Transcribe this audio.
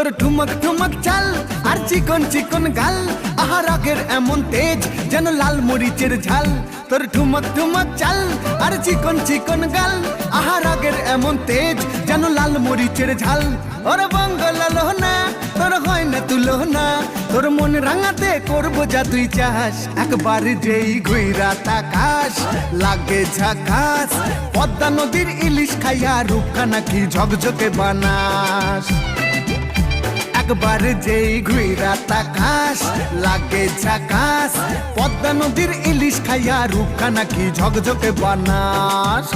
তোর ঠুমক ঠুমক চাল আর চিকন চিকন গাল, আহা রাগের এমন তেজ যেন লাল মরিচের ঝাল। তোর ঠুমক ঠুমক চাল আর চিকন চিকন গাল, আহা রাগের এমন তেজ যেন লাল মরিচের ঝাল। ওর বঙ্গলালো না তোর হয় না তুলো না, তোর মন রাঙাতে করবো যা তুই চাস। একবার যেই ঘুইরা তাকাস লাগে ঝাকাস, পদ্মা নদীর ইলিশ খাইয়া রূপখানা কি ঝকঝকে বানাস। একবার যেই ঘুইরা তাকাস লাগে ঝাকাস, পদ্মা নদীর ইলিশ খাইয়া রূপখানা কি ঝকঝকে বানাস।